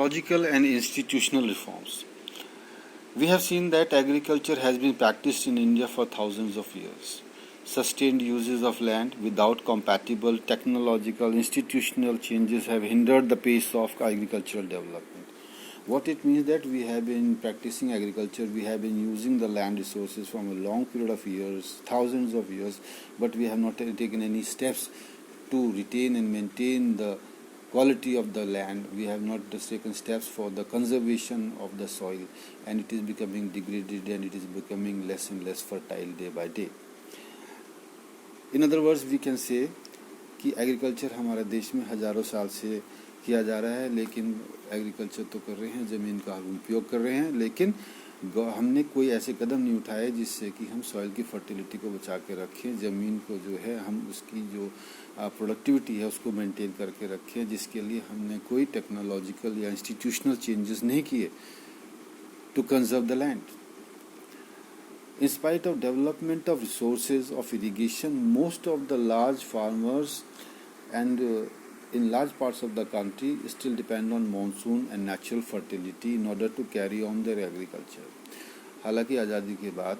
Technological and institutional reforms. We have seen that agriculture has been practiced in India for thousands of years. Sustained uses of land without compatible technological institutional changes have hindered the pace of agricultural development. What it means that we have been practicing agriculture, we have been using the land resources from a long period of years, thousands of years, but we have not taken any steps to retain and maintain the quality of the land. We have not taken steps for the conservation of the soil, and it is becoming degraded and it is becoming less and less fertile day by day. In other words, we can say कि agriculture हमारे देश में हज़ारों साल से किया जा रहा है, लेकिन एग्रीकल्चर तो कर रहे हैं, ज़मीन का हम उपयोग कर रहे हैं, लेकिन हमने कोई ऐसे कदम नहीं उठाए जिससे कि हम सॉइल की फर्टिलिटी को बचा के रखें, ज़मीन को जो है हम उसकी जो प्रोडक्टिविटी है उसको मेंटेन करके रखें, जिसके लिए हमने कोई टेक्नोलॉजिकल या इंस्टीट्यूशनल चेंजेस नहीं किए to conserve the land. In spite of development of resources of irrigation, most of the large farmers and in large parts of the country still depend on monsoon and natural fertility in order to carry on their agriculture. हालांकि आज़ादी के बाद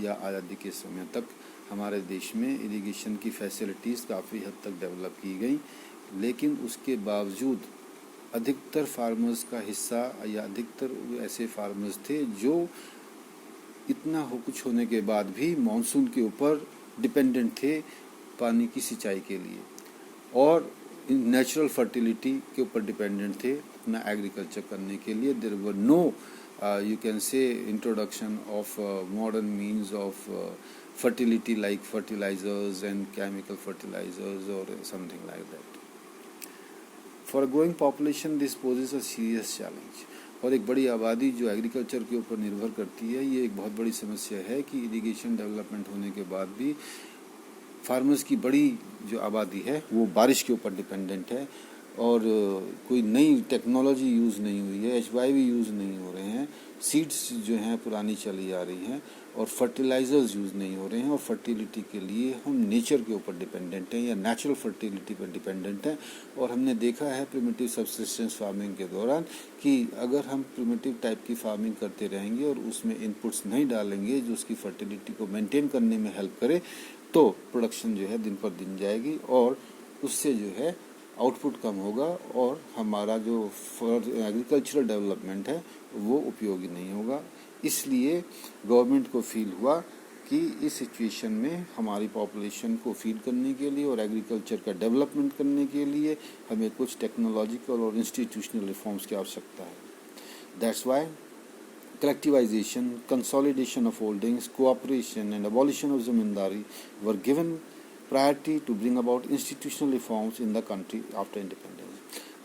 या आज़ादी के समय तक हमारे देश में इरिगेशन की फैसिलिटीज़ काफ़ी हद तक डेवलप की गई, लेकिन उसके बावजूद अधिकतर फार्मर्स का हिस्सा या अधिकतर ऐसे फार्मर्स थे जो इतना कुछ होने के बाद भी मॉनसून के ऊपर डिपेंडेंट थे पानी की सिंचाई के लिए, और नेचुरल फर्टिलिटी के ऊपर डिपेंडेंट थे अपना एग्रीकल्चर करने के लिए. There were no you can say introduction of modern means of fertility like fertilizers and chemical fertilizers or something like that. For a growing population, this poses a serious challenge. और एक बड़ी आबादी जो agriculture के ऊपर निर्भर करती है, ये एक बहुत बड़ी समस्या है कि इरिगेशन डेवलपमेंट होने के बाद भी फार्मर्स की बड़ी जो आबादी है वो बारिश के ऊपर डिपेंडेंट है, और कोई नई टेक्नोलॉजी यूज़ नहीं हुई है, HYV यूज़ नहीं हो रहे हैं, सीड्स जो हैं पुरानी चली आ रही हैं, और फर्टिलाइजर्स यूज़ नहीं हो रहे हैं, और फर्टिलिटी के लिए हम नेचर के ऊपर डिपेंडेंट हैं या नेचुरल फर्टिलिटी पर डिपेंडेंट हैं. और हमने देखा है प्रिमिटिव सब्सिस्टेंस फार्मिंग के दौरान कि अगर हम प्रिमिटिव टाइप की फार्मिंग करते रहेंगे और उसमें इनपुट्स नहीं डालेंगे जो उसकी फर्टिलिटी को मेंटेन करने में हेल्प करे, तो प्रोडक्शन जो है दिन पर दिन जाएगी और उससे जो है आउटपुट कम होगा और हमारा जो एग्रीकल्चरल डेवलपमेंट है वो उपयोगी नहीं होगा. इसलिए गवर्नमेंट को फील हुआ कि इस सिचुएशन में हमारी पॉपुलेशन को फीड करने के लिए और एग्रीकल्चर का डेवलपमेंट करने के लिए हमें कुछ टेक्नोलॉजिकल और इंस्टीट्यूशनल रिफॉर्म्स की आवश्यकता है. That's why collectivization, consolidation of holdings, cooperation and abolition of zamindari were given priority to bring about institutional reforms in the country after independence.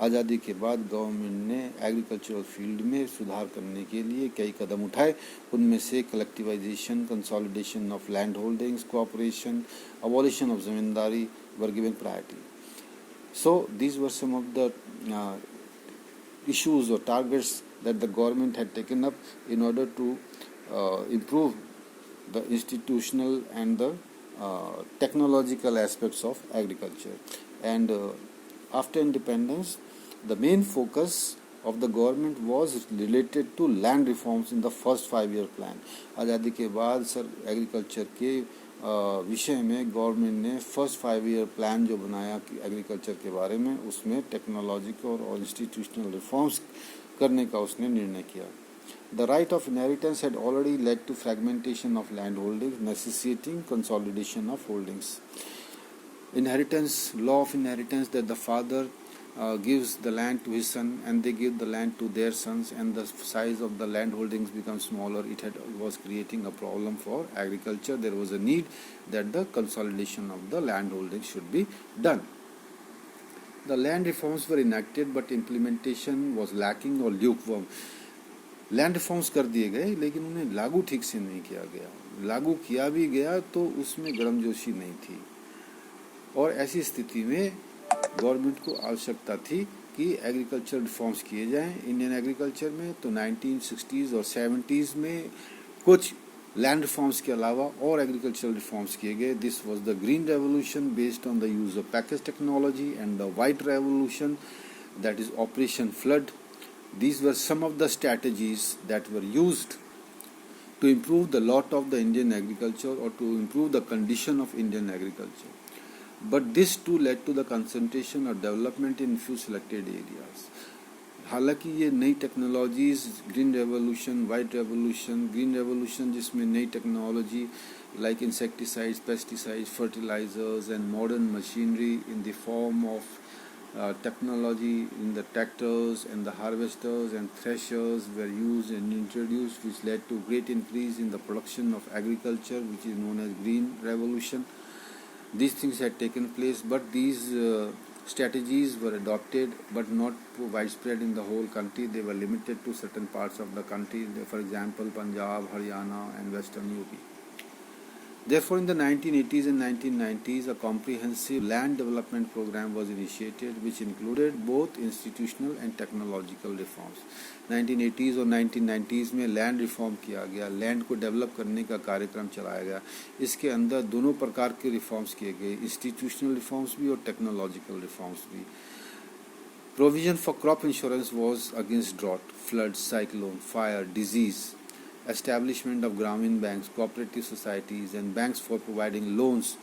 आज़ादी के बाद गवर्नमेंट ने एग्रीकल्चरल फील्ड में सुधार करने के लिए कई कदम उठाए. उनमें से collectivisation, consolidation of land holdings, cooperation, abolition of zamindari were given priority. So these were some of the issues or targets that the government had taken up in order to improve the institutional and the technological aspects of agriculture. And after independence, the main focus of the government was related to land reforms in the first 5-year plan. आज़ादी के बाद sir agriculture के विषय में government ने first 5-year plan जो बनाया agriculture के बारे में, उसमें टेक्नोलॉजिकल और इंस्टीट्यूशनल रिफॉर्म्स करने का उसने निर्णय किया. The right of inheritance had already led to fragmentation of land holdings, necessitating consolidation of holdings. Inheritance, law of inheritance, that the father gives the land to his son and they give the land to their sons, and the size of the land holdings becomes smaller. It was creating a problem for agriculture. There was a need that the consolidation of the land holdings should be done. The land reforms were enacted, but implementation was lacking or lukewarm. Land reforms कर दिए गए, लेकिन उन्हें लागू ठीक से नहीं किया गया. लागू किया भी गया तो उसमें गर्मजोशी नहीं थी, और ऐसी स्थिति में गवर्नमेंट को आवश्यकता थी कि एग्रीकल्चर रिफॉर्म्स किए जाएं इंडियन एग्रीकल्चर में. तो 1960s और 70s में कुछ लैंड रिफॉर्म्स के अलावा और एग्रीकल्चरल रिफॉर्म्स किए गए. This was the green revolution based on the use of package technology, and the white revolution, that is operation flood, These were some of the strategies that were used to improve the lot of the Indian agriculture or to improve the condition of Indian agriculture. But this too led to the concentration or development in few selected areas. हालांकि ये नई technologies, green revolution, white revolution, green revolution जिसमें नई technology like insecticides, pesticides, fertilizers and modern machinery in the form of technology in the tractors and the harvesters and threshers were used and introduced, which led to great increase in the production of agriculture, which is known as green revolution. These things had taken place, but these strategies were adopted but not widespread in the whole country. They were limited to certain parts of the country, for example Punjab, Haryana and Western UP. Therefore, in the 1980s and 1990s, a comprehensive land development program was initiated, which included both institutional and technological reforms. 1980s और 1990s में land reform किया गया, land को develop करने का कार्यक्रम चलाया गया. इसके अंदर दोनों प्रकार के रिफॉर्म्स किए गए, इंस्टीट्यूशनल रिफॉर्म्स भी और टेक्नोलॉजिकल रिफॉर्म्स भी. Provision for crop insurance was against drought, floods, cyclone, fire, disease. Establishment of Gramin banks, cooperative societies and banks for providing loans,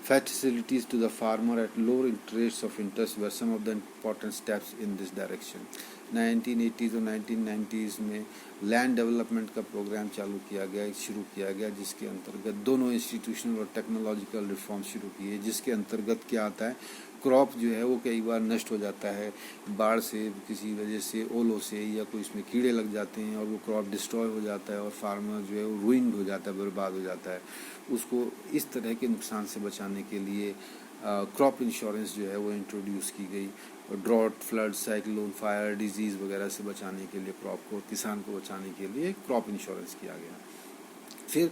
facilities to the farmer at low rates of interest were some of the important steps in this direction. 1980s और 1990s में land development का programme शुरू किया गया, जिसके अंतर्गत दोनों institutional और टेक्नोलॉजिकल रिफॉर्म शुरू किए, जिसके अंतर्गत क्या आता है, क्रॉप जो है वो कई बार नष्ट हो जाता है बाढ़ से, किसी वजह से, ओलों से, या कोई इसमें कीड़े लग जाते हैं और वो क्रॉप डिस्ट्रॉय हो जाता है और फार्मर जो है वो रूइंड हो जाता है, बर्बाद हो जाता है. उसको इस तरह के नुकसान से बचाने के लिए क्रॉप इंश्योरेंस जो है वो इंट्रोड्यूस की गई. Drought, flood, cyclone, fire, disease वगैरह से बचाने के लिए, क्रॉप को, किसान को बचाने के लिए क्रॉप इंश्योरेंस किया गया. फिर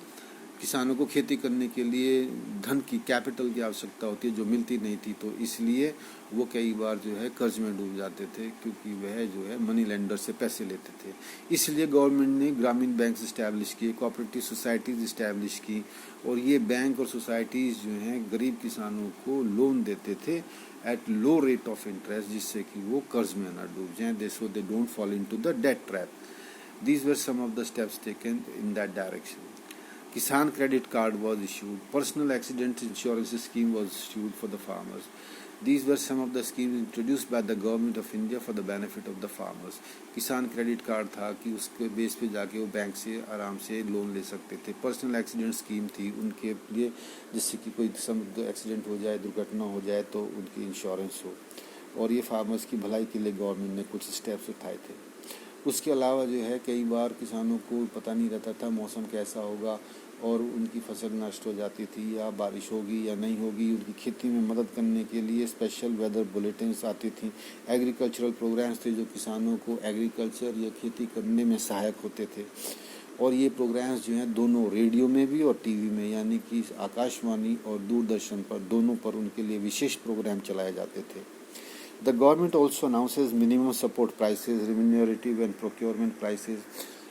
किसानों को खेती करने के लिए धन की, कैपिटल की आवश्यकता होती है जो मिलती नहीं थी, तो इसलिए वो कई बार जो है कर्ज में डूब जाते थे, क्योंकि वह जो है मनी लेंडर से पैसे लेते थे. इसलिए गवर्नमेंट ने ग्रामीण बैंक इस्टेब्लिश किए, कोऑपरेटिव सोसाइटीज़ इस्टेब्लिश की, और ये बैंक और सोसाइटीज़ जो हैं गरीब किसानों को लोन देते थे at low rate of interest, जिससे कि वो कर्ज में न डूब जाएं, so they don't fall into the debt trap. These were some of the steps taken in that direction. Kisan credit card was issued. Personal accident insurance scheme was issued for the farmers. These were some of the schemes introduced by the government of India for the benefit of the farmers. किसान credit card था कि उसके base पे जाके वो bank से आराम से लोन ले सकते थे. पर्सनल एक्सीडेंट स्कीम थी उनके लिए, जिससे कि कोई एक्सीडेंट हो जाए, दुर्घटना हो जाए तो उनकी इंश्योरेंस हो, और ये फार्मर्स की भलाई के लिए गवर्नमेंट ने कुछ स्टेप्स उठाए थे. उसके अलावा जो है कई बार किसानों को पता नहीं रहता था मौसम कैसा होगा, और उनकी फसल नष्ट हो जाती थी, या बारिश होगी या नहीं होगी. उनकी खेती में मदद करने के लिए स्पेशल वेदर बुलेटिन्स आती थी, एग्रीकल्चरल प्रोग्राम्स थे जो किसानों को एग्रीकल्चर या खेती करने में सहायक होते थे. और ये प्रोग्राम्स जो हैं दोनों रेडियो में भी और टीवी में, यानी कि आकाशवाणी और दूरदर्शन पर, दोनों पर उनके लिए विशेष प्रोग्राम चलाए जाते थे. The government also announces minimum support prices, remunerative and procurement prices.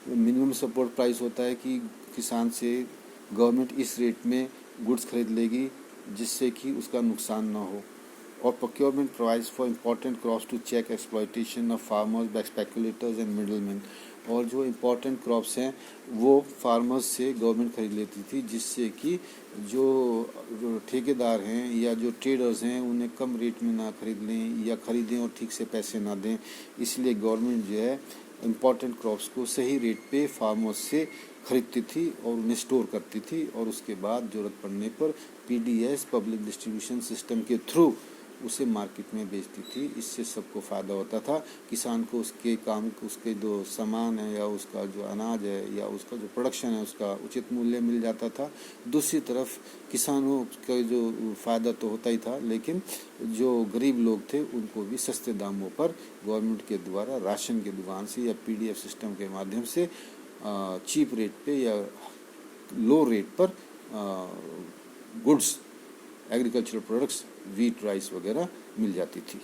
Minimum support price होता है कि किसान से गवर्नमेंट इस रेट में गुड्स खरीद लेगी जिससे कि उसका नुकसान ना हो. और procurement provides for important crops to check exploitation of farmers by speculators and middleman. और जो इम्पोर्टेंट क्रॉप्स हैं वो फार्मर्स से गवर्नमेंट खरीद लेती थी, जिससे कि जो ठेकेदार हैं या जो ट्रेडर्स हैं उन्हें कम रेट में ना खरीद लें, या खरीदें और ठीक से पैसे ना दें. इसलिए गवर्नमेंट जो है इम्पोर्टेंट क्रॉप्स को सही रेट पे फार्मर्स से खरीदती थी और उन्हें स्टोर करती थी, और उसके बाद ज़रूरत पड़ने पर पीडीएस, पब्लिक डिस्ट्रीब्यूशन सिस्टम के थ्रू उसे मार्केट में बेचती थी. इससे सबको फ़ायदा होता था. किसान को उसके जो सामान है या उसका जो अनाज है या उसका जो प्रोडक्शन है उसका उचित मूल्य मिल जाता था. दूसरी तरफ किसानों का जो फ़ायदा तो होता ही था, लेकिन जो गरीब लोग थे उनको भी सस्ते दामों पर गवर्नमेंट के द्वारा राशन की दुकान से या पीडीएफ सिस्टम के माध्यम से चीप रेट पे या लो रेट पर goods, agricultural products, wheat, rice वगैरह मिल जाती थी.